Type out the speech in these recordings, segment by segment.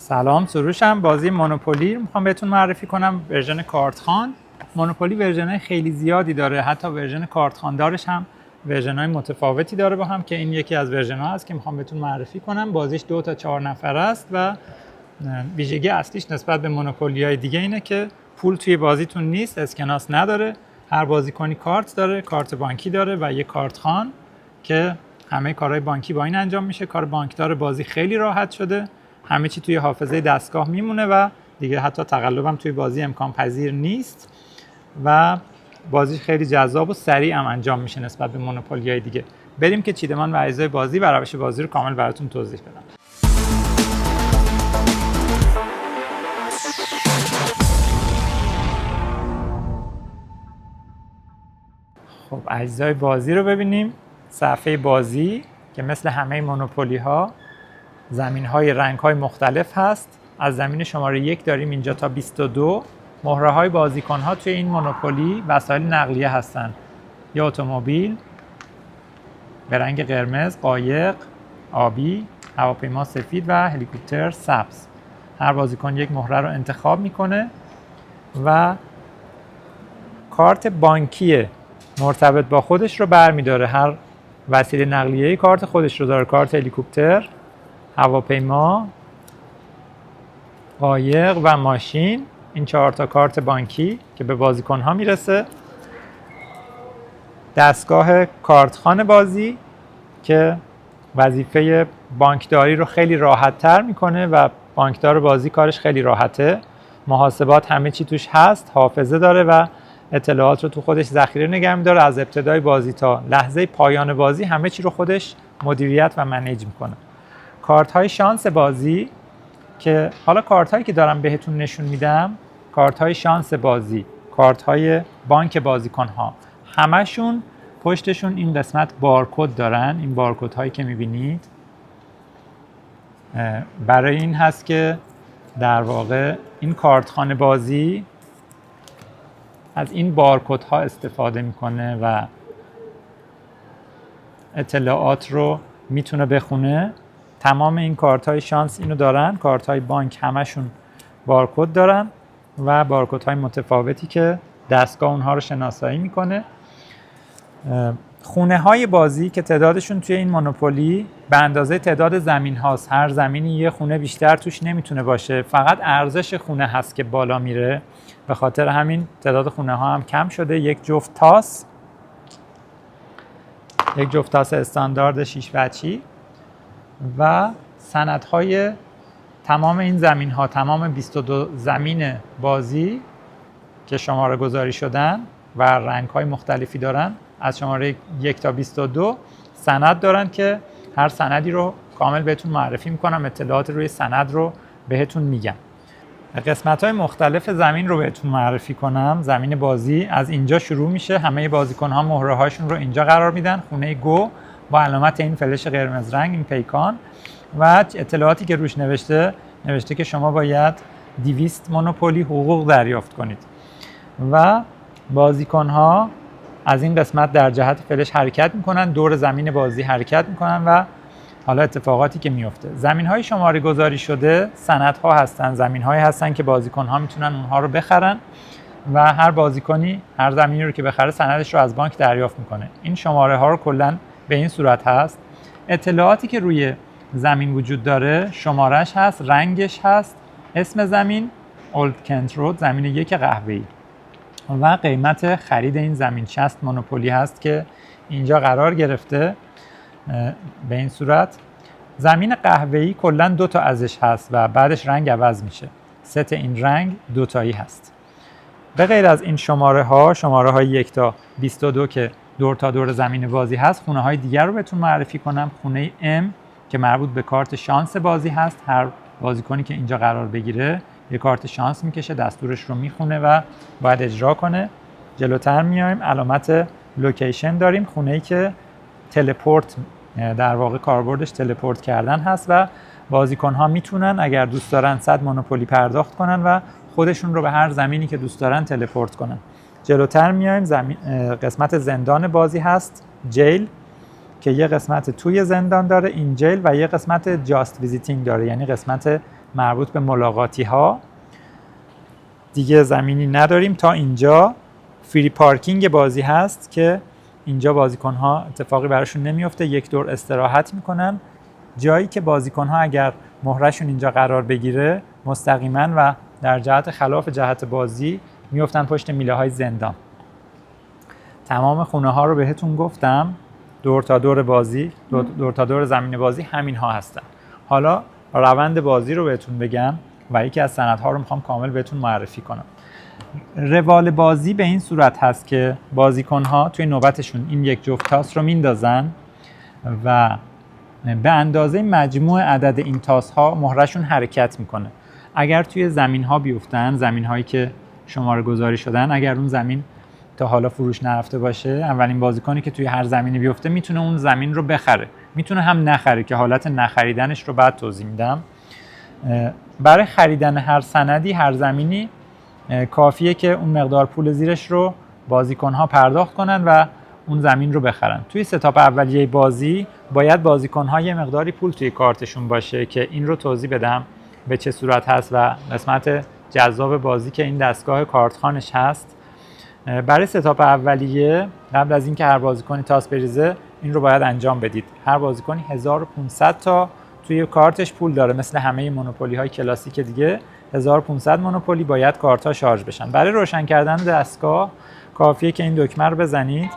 سلام، سروشم. بازی مونوپولی میخوام بهتون معرفی کنم، ورژن کارت خان. مونوپولی ورژن‌های خیلی زیادی داره، حتی ورژن کارت خان دارش هم ورژن‌های متفاوتی داره با هم، که این یکی از ورژن‌ها هست که میخوام بهتون معرفی کنم. بازیش 2 تا 4 نفره است و ویژگی اصلیش نسبت به مونوپولی‌های دیگه اینه که پول توی بازیتون نیست، اسکناس نداره. هر بازیکنی کارت داره، کارت بانکی داره و یه کارت خان که همه کارهای بانکی با این انجام میشه. کار بانکدار بازی خیلی راحت شده، همه چی توی حافظه دستگاه میمونه و دیگه حتی تقلبم توی بازی امکان پذیر نیست و بازی خیلی جذاب و سریع هم انجام میشه نسبت به مونوپولی‌های دیگه. بریم که چیدمان و اجزای بازی و روش بازی رو کامل براتون توضیح بدم. خب اجزای بازی رو ببینیم. صفحه بازی که مثل همه مونوپولی ها زمین های رنگ های مختلف هست. از زمین شماره 1 داریم اینجا تا 22. مهره های بازیکن ها توی این مونوپولی وسایل نقلیه هستن، یا اتومبیل به رنگ قرمز، قایق آبی، هواپیما سفید و هلیکوپتر سبز. هر بازیکن یک مهره رو انتخاب میکنه و کارت بانکی مرتبط با خودش رو برمیداره. هر وسیله نقلیه‌ای کارت خودش رو داره. کارت هلیکوپتر، هواپیما، قایق و ماشین. این 4 تا کارت بانکی که به بازیکن‌ها میرسه. دستگاه کارتخوان بازی که وظیفه بانکداری رو خیلی راحت‌تر میکنه و بانکدار بازی کارش خیلی راحته. محاسبات همه چی توش هست، حافظه داره و اطلاعات رو تو خودش ذخیره نگه می‌داره. از ابتدای بازی تا لحظه پایان بازی همه چی رو خودش مدیریت و منیج میکنه. کارت‌های شانس بازی که حالا کارت‌هایی که دارم بهتون نشون میدم، کارت‌های شانس بازی، کارت‌های بانک بازیکن‌ها، همشون پشتشون این قسمت بارکد دارن. این بارکدهایی که می‌بینید برای این هست که در واقع این کارتخوان بازی از این بارکدها استفاده میکنه و اطلاعات رو میتونه بخونه. تمام این کارت‌های شانس اینو دارن. کارت‌های بانک همشون بارکد دارن و بارکدهای متفاوتی که دستگاه اونها رو شناسایی میکنه. خونه‌های بازی که تعدادشون توی این مونوپولی به اندازه تعداد زمین هاست. هر زمینی یه خونه بیشتر توش نمیتونه باشه، فقط ارزش خونه هست که بالا میره. به خاطر همین تعداد خونه ها هم کم شده. یک جفت تاس استاندارد 6 وجهی و سندهای تمام این زمین ها، تمام 22 زمین بازی که شماره گذاری شدن و رنگ های مختلفی دارن، از شماره 1 تا 22 سند دارن که هر سندی رو کامل بهتون معرفی میکنم. اطلاعات روی سند رو بهتون میگم. قسمت‌های مختلف زمین رو بهتون معرفی کنم. زمین بازی از اینجا شروع میشه. همه بازیکن‌ها مهره‌هاشون رو اینجا قرار میدن. خونه گو با علامت این فلش قرمز رنگ، این پیکان، و اطلاعاتی که روش نوشته که شما باید 200 مونوپولی حقوق دریافت کنید و بازیکن‌ها از این قسمت در جهت فلش حرکت میکنن، دور زمین بازی حرکت میکنن و حالا اتفاقاتی که میفته. زمین‌های شماره گذاری شده سندها هستن، زمین‌هایی هستن که بازیکن‌ها میتونن اونها رو بخرن و هر بازیکنی هر زمینی رو که بخره سندش رو از بانک دریافت میکنه. این شماره ها رو کلاً به این صورت هست. اطلاعاتی که روی زمین وجود داره، شمارش هست، رنگش هست، اسم زمین اولد کنت رود، زمین 1 قهوه‌ای، و قیمت خرید این زمین 60 مونوپولی هست که اینجا قرار گرفته. به این صورت زمین قهوه‌ای کلاً 2 تا ازش هست و بعدش رنگ عوض میشه. ست این رنگ 2 تایی هست. به غیر از این شماره های 1 تا 22 که دور تا دور زمین بازی هست، خونه های دیگر رو بهتون معرفی کنم. خونه M که مربوط به کارت شانس بازی هست. هر بازیکنی که اینجا قرار بگیره یه کارت شانس میکشه، دستورش رو میخونه و باید اجرا کنه. جلوتر میایم، علامت لوکیشن داریم. خونه‌ای که تلپورت، در واقع کاربردش تلپورت کردن هست و بازیکن‌ها میتونن اگر دوست دارن 100 مونوپولی پرداخت کنن و خودشون رو به هر زمینی که دوست دارن تلپورت کنن. جلوتر میایم، قسمت زندان بازی هست، جیل، که یه قسمت توی زندان داره، این جیل، و یه قسمت جاست ویزیتینگ داره، یعنی قسمت مربوط به ملاقاتی ها دیگه زمینی نداریم. تا اینجا فری پارکینگ بازی هست که اینجا بازیکن ها اتفاقی براشون نمیفته، یک دور استراحت میکنن، جایی که بازیکن ها اگر مهرهشون اینجا قرار بگیره مستقیما و در جهت خلاف جهت بازی میفتن پشت میله های زندان. تمام خونه ها رو بهتون گفتم، دور تا دور بازی، دور تا دور زمین بازی همین ها هستن. حالا روند بازی رو بهتون بگم و یکی از سندها رو میخوام کامل بهتون معرفی کنم. روال بازی به این صورت هست که بازیکن ها توی نوبتشون این یک جفت تاس رو میندازن و به اندازه مجموع عدد این تاس ها مهرشون حرکت میکنه. اگر توی زمین ها بیفتن، زمین هایی که شماره گذاری شدن، اگر اون زمین تا حالا فروش نرفته باشه، اولین بازیکنی که توی هر زمینی بیفته میتونه اون زمین رو بخره، میتونه هم نخره که حالت نخریدنش رو بعد توضیح میدم. برای خریدن هر سندی، هر زمینی کافیه که اون مقدار پول زیرش رو بازیکن‌ها پرداخت کنن و اون زمین رو بخرن. توی ستاپ اولیه بازی باید بازیکن‌ها یه مقداری پول توی کارتشون باشه که این رو توضیح بدم به چه صورت هست و قسمت جذاب بازی که این دستگاه کارتخوانش هست. برای ستاپ اولیه قبل از اینکه هر بازیکنی تاس بریزه این رو باید انجام بدید. هر بازیکنی 1500 تا توی کارتش پول داره، مثل همه مونوپولی های کلاسیک دیگه 1500 مونوپولی باید کارت ها شارژ بشن. برای روشن کردن دستگاه کافیه که این دکمه رو بزنید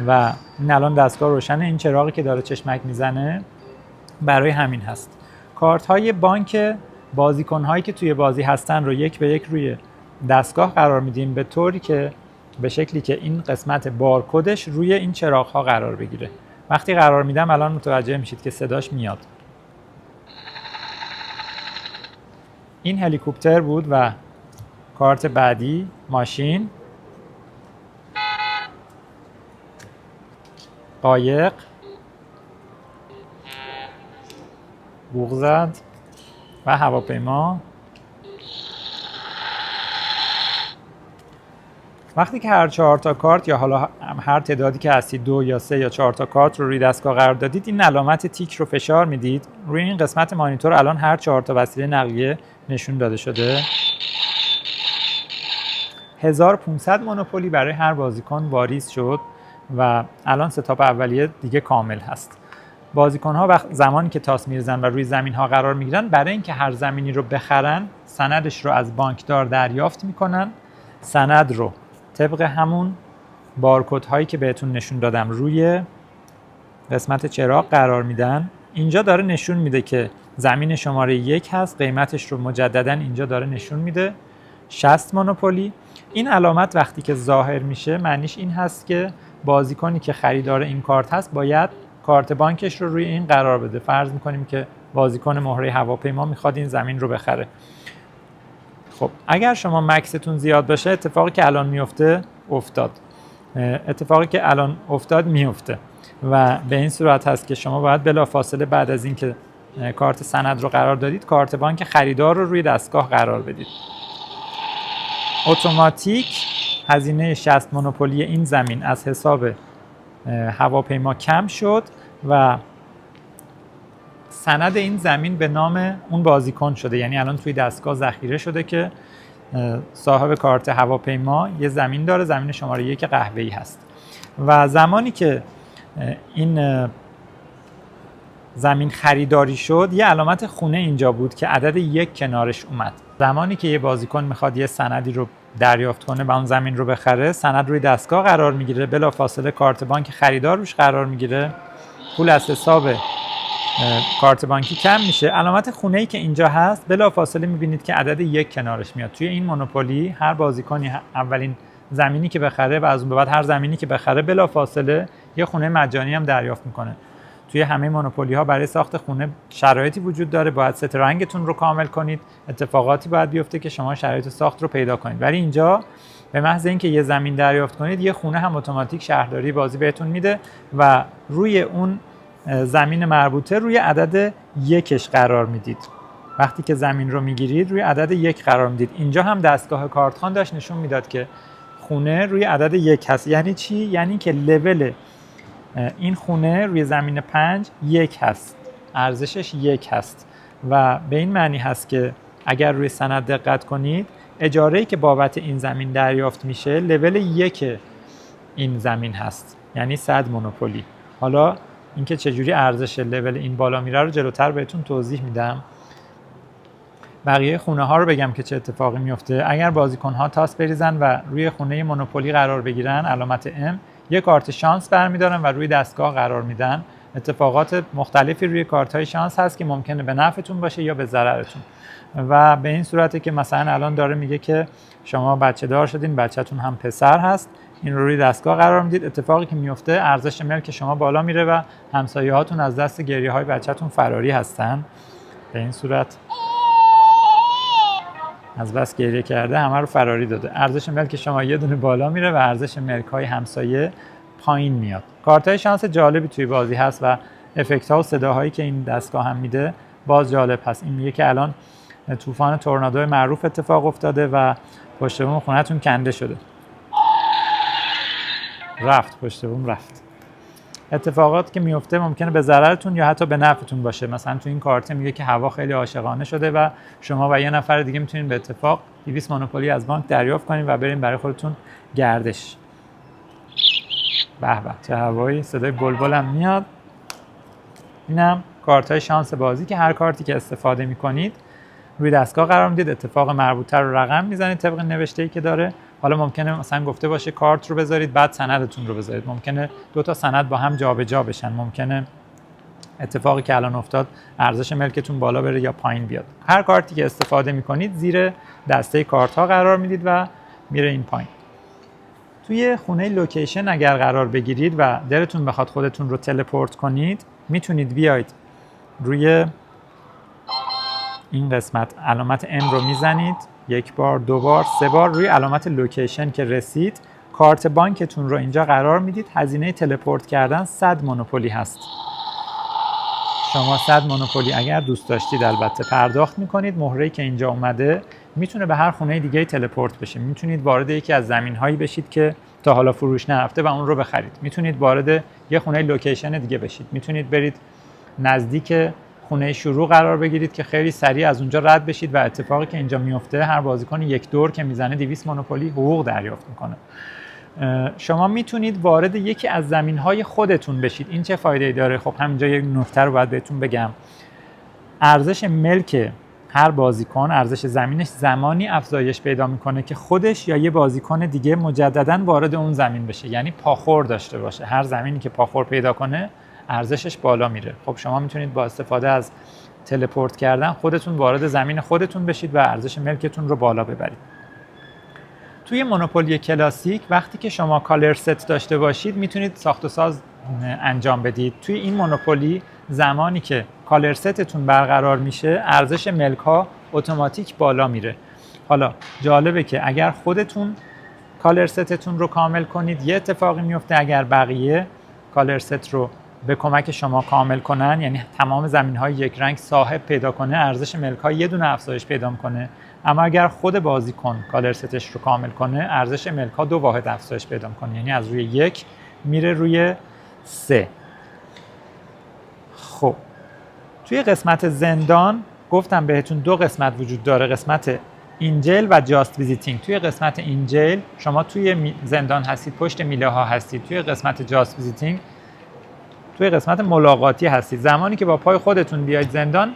و این الان دستگاه روشنه. این چراغی که داره چشمک میزنه برای همین هست. کارت های بانک بازیکن هایی که توی بازی هستن رو یک به یک روی دستگاه قرار میدیم به طوری که به شکلی که این قسمت بارکدش روی این چراغ ها قرار بگیره. وقتی قرار میدم الان متوجه میشید که صداش میاد. این هلیکوپتر بود و کارت بعدی ماشین، قایق، بوق و هواپیما. وقتی که هر 4 تا کارت یا حالا هر تعدادی که هستید 2 یا 3 یا 4 تا کارت رو روی دستگاه قرار دادید، این علامت تیک رو فشار میدید. روی این قسمت مانیتور الان هر 4 تا وسیله نقلیه نشون داده شده. 1500 مونوپولی برای هر بازیکن واریز شد و الان ستاپ اولیه دیگه کامل هست. بازیکن ها زمانی که تاس میریزن و روی زمین ها قرار میگیرن، برای اینکه هر زمینی رو بخرن سندش رو از بانکدار دریافت میکنن. سند رو طبق همون بارکد هایی که بهتون نشون دادم روی قسمت چراغ قرار میدن. اینجا داره نشون میده که زمین شماره 1 هست، قیمتش رو مجددا اینجا داره نشون میده 60 مونوپولی. این علامت وقتی که ظاهر میشه معنیش این هست که بازیکنی که خریدار این کارت هست باید کارت بانکش رو روی این قرار بده. فرض میکنیم که بازیکن مهره هواپیما میخواد این زمین رو بخره. خب اگر شما مکستون زیاد باشه، اتفاقی که الان میفته افتاد، اتفاقی که الان افتاد میفته و به این صورت هست که شما باید بلافاصله بعد از اینکه کارت سند رو قرار دادید کارت بانک خریدار رو روی دستگاه قرار بدید. اتوماتیک هزینه 60 مونوپولی این زمین از حساب هواپیما کم شد و سند این زمین به نام اون بازیکن شده. یعنی الان توی دستگاه ذخیره شده که صاحب کارت هواپیما یه زمین داره، زمین شماره 1 قهوه‌ای هست و زمانی که این زمین خریداری شد یه علامت خونه اینجا بود که عدد 1 کنارش اومد. زمانی که یه بازیکن میخواد یه سندی رو دریافت کنه و اون زمین رو بخره، سند روی دستگاه قرار میگیره، بلافاصله کارت بانک خریدار روش قرار میگیره، پول از حساب کارت بانکی کم میشه. علامت خونه‌ای که اینجا هست بلافاصله میبینید که عدد 1 کنارش میاد. توی این مونوپولی هر بازیکنی اولین زمینی که بخره و از اون به بعد هر زمینی که بخره بلافاصله یه خونه مجانی هم دریافت میکنه. توی همه مونوپولی ها برای ساخت خونه شرایطی وجود داره، باید ست رنگتون رو کامل کنید، اتفاقاتی باید بیفته که شما شرایط ساخت رو پیدا کنید. ولی اینجا به محض اینکه یه زمین دریافت کنید یه خونه هم اتوماتیک شهرداری بازی بهتون میده و روی اون زمین مربوطه روی عدد 1 قرار میدید. وقتی که زمین رو میگیرید روی عدد 1 قرار میدید. اینجا هم دستگاه کارتخوان داشت نشون میداد که خونه روی عدد 1 هست. یعنی چی؟ یعنی که لول این خونه روی زمین 5 1 هست، ارزشش 1 هست و به این معنی هست که اگر روی سند دقت کنید اجاره‌ای که بابت این زمین دریافت میشه لول 1 این زمین هست، یعنی 100 مونوپولی. حالا اینکه چجوری ارزش لول این بالا میره رو جلوتر بهتون توضیح میدم. بقیه خونه ها رو بگم که چه اتفاقی میفته. اگر بازیکن ها تاس بریزن و روی خونه مونوپولی قرار بگیرن، علامت M، یک کارت شانس برمیدارن و روی دستگاه قرار میدن. اتفاقات مختلفی روی کارت های شانس هست که ممکنه به نفعتون باشه یا به ضررتون، و به این صورته که مثلا الان داره میگه که شما بچه دار شدین، بچه‌تون هم پسر هست، این رو روی دستگاه قرار میدید. اتفاقی که میفته ارزش ملک شما بالا میره و همسایه هاتون از دست گریه های بچه‌تون فراری هستن. به این صورت از بس گریه کرده همه رو فراری داده. ارزش ملک شما یه دونه بالا میره و ارزش ملک های همسایه پایین میاد. کارت های شانس جالبی توی بازی هست و افکت ها و صداهایی که این دستگاه هم میده باز جالب هست. این میگه که الان طوفان تورنادو معروف اتفاق افتاده و پشت بوم خونه‌تون کنده شده. رفت پشت بوم رفت. اتفاقات که میفته ممکنه به ضررتون یا حتی به نفعتون باشه. مثلا تو این کارت میگه که هوا خیلی عاشقانه شده و شما و یه نفر دیگه میتونین به اتفاق 200 مونوپولی از بانک دریافت کنین و برین برای خودتون گردش. به به چه هوایی، صدای بلبل هم میاد. اینم کارت های شانس بازی که هر کارتی که استفاده میکنید روی دستگاه قرار میدید، اتفاق مربوطه رو رقم میزنید طبق نوشته‌ای که داره. حالا ممکنه مثلا گفته باشه کارت رو بذارید بعد سندتون رو بذارید، ممکنه دو تا سند با هم جابجا بشن، ممکنه اتفاقی که الان افتاد ارزش ملکتون بالا بره یا پایین بیاد. هر کارتی که استفاده میکنید زیر دسته کارت ها قرار میدید و میره این پایین. توی خونه لوکیشن اگر قرار بگیرید و دلتون بخواد خودتون رو تلپورت کنید، میتونید بیاید روی این قسمت علامت M رو میزنید، یک بار، دو بار، سه بار، روی علامت لوکیشن که رسید کارت بانکتون رو اینجا قرار میدید. هزینه تلپورت کردن 100 مونوپولی هست. شما 100 مونوپولی اگر دوست داشتید البته پرداخت میکنید. مهره‌ای که اینجا اومده میتونه به هر خونه دیگه تلپورت بشه. میتونید وارد یکی از زمین‌هایی بشید که تا حالا فروش نرفته و اون رو بخرید. میتونید وارد یه خونه لوکیشن دیگه بشید. میتونید برید نزدیک خونه شروع قرار بگیرید که خیلی سریع از اونجا رد بشید و اتفاقی که اینجا میفته هر بازیکن یک دور که میزنه 200 مونوپولی حقوق دریافت میکنه. شما میتونید وارد یکی از زمین‌های خودتون بشید. این چه فایده‌ای داره؟ خب همینجا یک نکته رو باید بهتون بگم. ارزش ملک هر بازیکن، ارزش زمینش زمانی افزایش پیدا میکنه که خودش یا یه بازیکن دیگه مجدداً وارد اون زمین بشه، یعنی پاخور داشته باشه. هر زمینی که پاخور پیدا کنه ارزشش بالا میره. خب شما میتونید با استفاده از تلپورت کردن خودتون وارد زمین خودتون بشید و ارزش ملکتون رو بالا ببرید. توی مونوپولی کلاسیک وقتی که شما کالر ست داشته باشید میتونید ساخت و ساز انجام بدید. توی این مونوپولی زمانی که کالر ستتون برقرار میشه ارزش ملک ها اتوماتیک بالا میره. حالا جالبه که اگر خودتون کالر ستتون رو کامل کنید یه اتفاقی میفته، اگر بقیه کالر ست رو به کمک شما کامل کنن، یعنی تمام زمین‌های یک رنگ صاحب پیدا کنه، ارزش ملک‌ها یه دونه افزایش پیدا می‌کنه. اما اگر خود بازیکن کالر ستش رو کامل کنه ارزش ملک‌ها 2 واحد افزایش پیدا می‌کنه، یعنی از روی 1 میره روی 3. خب توی قسمت زندان گفتم بهتون 2 قسمت وجود داره، قسمت اینجل و جاست ویزیتینگ. توی قسمت اینجل شما توی زندان هستید، پشت میله ها هستید. توی قسمت جاست ویزیتینگ توی قسمت ملاقاتی هستید. زمانی که با پای خودتون بیاید زندان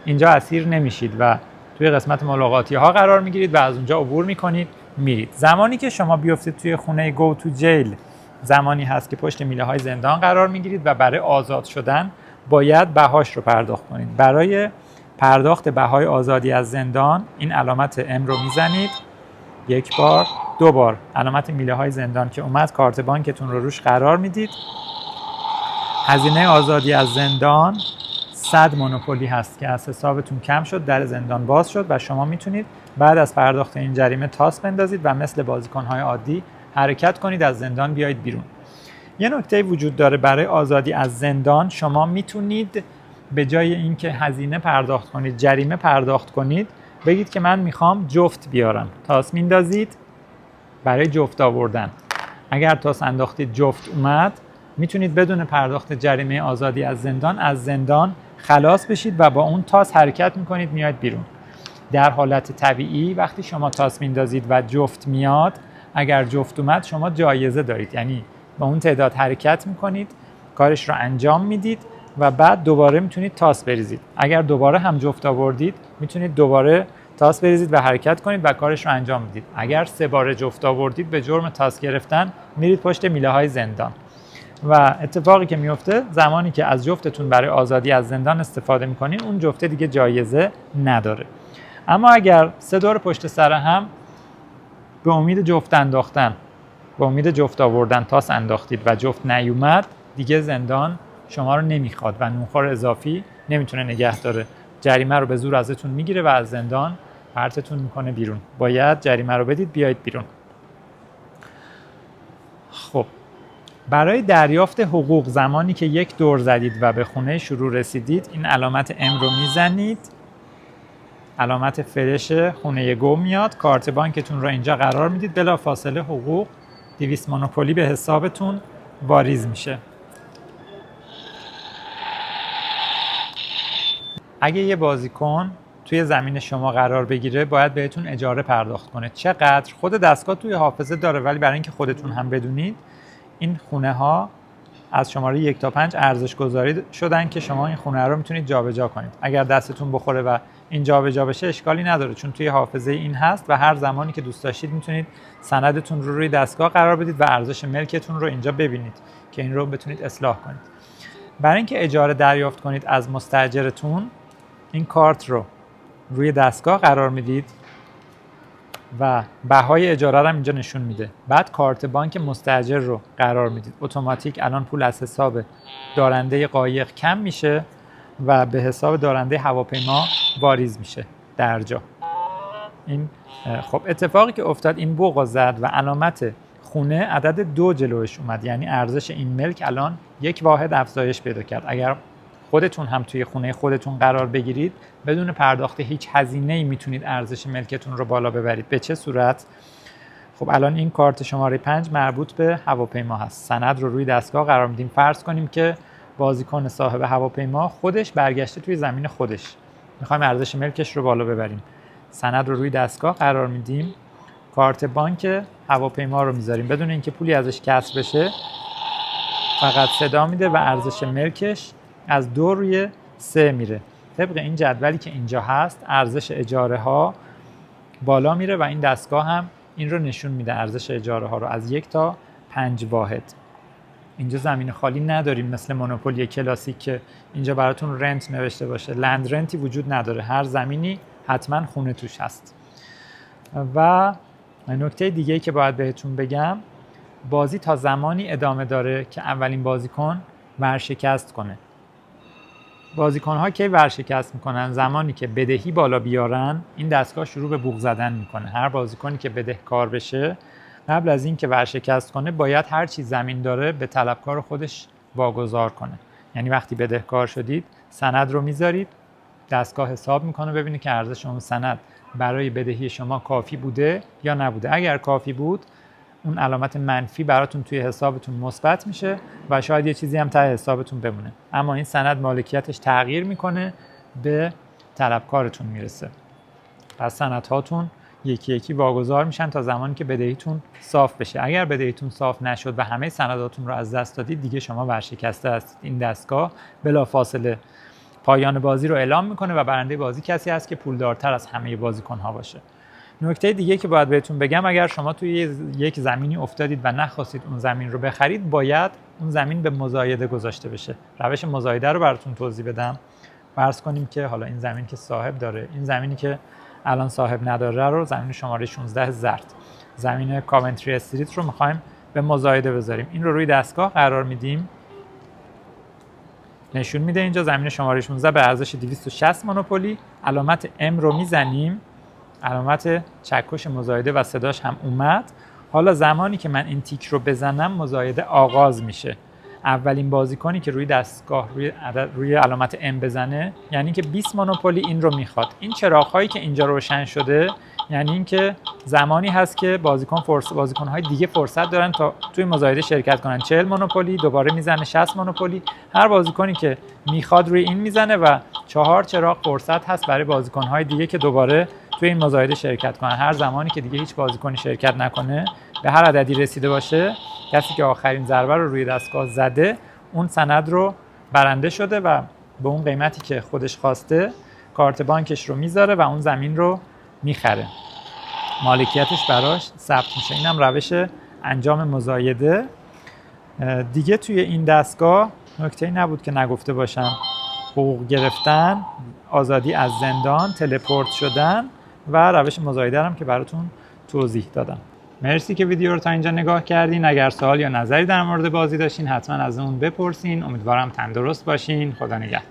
اینجا اسیر نمیشید و توی قسمت ملاقاتی ها قرار میگیرید و از اونجا عبور میکنید میرید. زمانی که شما بیافتید توی خونه گو تو جیل زمانی هست که پشت میله های زندان قرار میگیرید و برای آزاد شدن باید بهاش رو پرداخت کنید. برای پرداخت بهای آزادی از زندان این علامت M رو میزنید، یک بار، 2 بار، علامت میله های زندان که اومد کارت بانکتون رو روش قرار میدید. هزینه آزادی از زندان 100 مونوپولی هست که از حسابتون کم شد، در زندان باز شد و شما میتونید بعد از پرداخت این جریمه تاس بندازید و مثل بازیکن‌های عادی حرکت کنید، از زندان بیایید بیرون. یه نکته وجود داره برای آزادی از زندان، شما میتونید به جای اینکه هزینه پرداخت کنید جریمه پرداخت کنید، بگید که من میخوام جفت بیارم. تاس میندازید برای جفت آوردن. اگر تاس انداختید جفت اومد، میتونید بدون پرداخت جریمه آزادی از زندان خلاص بشید و با اون تاس حرکت میکنید میاید بیرون. در حالت طبیعی وقتی شما تاس میندازید و جفت میاد، اگر جفت اومد شما جایزه دارید، یعنی با اون تعداد حرکت میکنید، کارش رو انجام میدید و بعد دوباره میتونید تاس بریزید. اگر دوباره هم جفت آوردید میتونید دوباره تاس بریزید و حرکت کنید و کارش رو انجام میدید. اگر 3 بار جفت آوردید به جرم تاس گرفتن میرید پشت میله های زندان. و اتفاقی که میفته زمانی که از جفتتون برای آزادی از زندان استفاده میکنین، اون جفته دیگه جایزه نداره. اما اگر 3 دور پشت سر هم به امید جفت انداختن، به امید جفت آوردن تاس انداختید و جفت نیومد، دیگه زندان شما رو نمیخواد و نونخوار اضافی نمیتونه نگه داره. جریمه رو به زور ازتون میگیره و از زندان پرتتون میکنه بیرون. باید جریمه رو بدید بیایید بیرون. خب برای دریافت حقوق زمانی که 1 دور زدید و به خونه شروع رسیدید، این علامت ام رو میزنید، علامت فرش خونه گم میاد، کارت بانکتون رو اینجا قرار میدید، بلا فاصله حقوق 200 مونوپولی به حسابتون واریز میشه. اگه یه بازیکن توی زمین شما قرار بگیره باید بهتون اجاره پرداخت کنه. چقدر؟ خود دستگاه توی حافظه داره، ولی برای اینکه خودتون هم بدونید این خونه ها از شماره 1 تا 5 ارزش گذاری شدن که شما این خونه رو میتونید جابجا کنید. اگر دستتون بخوره و این جابجا بشه اشکالی نداره، چون توی حافظه این هست و هر زمانی که دوست داشتید میتونید سندتون رو روی دستگاه قرار بدید و ارزش ملکتون رو اینجا ببینید که این رو بتونید اصلاح کنید. برای اینکه اجاره دریافت کنید از مستاجرتون، این کارت رو روی دستگاه قرار میدید و بهای اجاره رو اینجا نشون میده. بعد کارت بانک مستاجر رو قرار میدید. اتوماتیک الان پول از حساب دارنده قایق کم میشه و به حساب دارنده هواپیما واریز میشه در جا. این خب اتفاقی که افتاد، این بوق زد و علامت خونه عدد 2 جلوش اومد، یعنی ارزش این ملک الان 1 واحد افزایش پیدا کرد. اگر خودتون هم توی خونه خودتون قرار بگیرید بدون پرداخت هیچ هزینه‌ای میتونید ارزش ملکتون رو بالا ببرید. به چه صورت؟ خب الان این کارت شماره 5 مربوط به هواپیما هست. سند رو روی دستگاه قرار میدیم. فرض کنیم که بازیکن صاحب هواپیما خودش برگشته توی زمین خودش، میخوایم ارزش ملکش رو بالا ببریم. سند رو روی دستگاه قرار میدیم، کارت بانک هواپیما رو میذاریم بدون اینکه پولی ازش کسر بشه، فقط صدا میده و ارزش ملکش از 2 روی 3 میره. طبق این جدولی که اینجا هست ارزش اجاره ها بالا میره و این دستگاه هم این رو نشون میده، ارزش اجاره ها رو از 1 تا 5 واحد. اینجا زمین خالی نداریم مثل مونوپولی کلاسیک که اینجا براتون رنت نوشته باشه. لند رنتی وجود نداره، هر زمینی حتما خونه توش هست. و نکته دیگه‌ای که باید بهتون بگم، بازی تا زمانی ادامه داره که اولین بازیکن ورشکست کنه. بازیکن‌ها کی ورشکست میکنن؟ زمانی که بدهی بالا بیارن این دستگاه شروع به بوق زدن میکنه. هر بازیکنی که بدهکار بشه قبل از این که ورشکست کنه باید هر چی زمین داره به طلبکار خودش واگذار کنه. یعنی وقتی بدهکار شدید سند رو میذارید، دستگاه حساب میکنه ببینه که ارزش اون سند برای بدهی شما کافی بوده یا نبوده. اگر کافی بود اون علامت منفی براتون توی حسابتون مثبت میشه و شاید یه چیزی هم ته حسابتون بمونه، اما این سند مالکیتش تغییر میکنه به طلبکارتون میرسه. پس سندهاتون یکی یکی واگذار میشن تا زمانی که بدهیتون صاف بشه. اگر بدهیتون صاف نشد و همه سنداتون رو از دست دادید دیگه شما ورشکسته هستید. این دستگاه بلافاصله پایان بازی رو اعلام میکنه و برنده بازی کسی هست که پولدارتر از همه بازیکن‌ها باشه. نکته دیگه که باید بهتون بگم، اگر شما توی یک زمینی افتادید و نخواستید اون زمین رو بخرید باید اون زمین به مزایده گذاشته بشه. روش مزایده رو براتون توضیح بدم. فرض کنیم که حالا این زمین که صاحب داره، این زمینی که الان صاحب نداره رو، زمین شماره 16 زرد، زمین کاونتری استریت رو میخوایم به مزایده بذاریم. این رو روی دستگاه قرار میدیم، نشون میده اینجا زمین شماره 16 به ارزش 260 مونوپولی. علامت ام رو میزنیم، علامت چکش مزایده و صداش هم اومد. حالا زمانی که من این تیک رو بزنم مزایده آغاز میشه. اولین بازیکنی که روی دستگاه روی علامت ام بزنه یعنی که 20 مونوپولی این رو میخواد. این چراغ‌هایی که اینجا روشن شده یعنی اینکه زمانی هست که بازیکن‌های دیگه فرصت دارن تا توی مزایده شرکت کنن. 40 مونوپولی دوباره میزنه 60 مونوپولی. هر بازیکنی که میخواد روی این میزنه و 4 چراغ فرصت هست برای بازیکن‌های دیگه که دوباره توی این مزایده شرکت کنن. هر زمانی که دیگه هیچ بازیکنی شرکت نکنه، به هر عددی رسیده باشه، کسی که آخرین ضربه رو روی دستگاه زده اون سند رو برنده شده و به اون قیمتی که خودش خواسته کارت بانکش رو میذاره و اون زمین رو میخره. مالکیتش براش ثبت میشه. اینم روش انجام مزایده. دیگه توی این دستگاه نکته‌ای نبود که نگفته باشم. حقوق گرفتن، آزادی از زندان، تلپورت شدن و روش مزایده هم که براتون توضیح دادم. مرسی که ویدیو رو تا اینجا نگاه کردین. اگر سوال یا نظری در مورد بازی داشتین حتما از اون بپرسین. امیدوارم تندرست باشین. خدا نگهدار.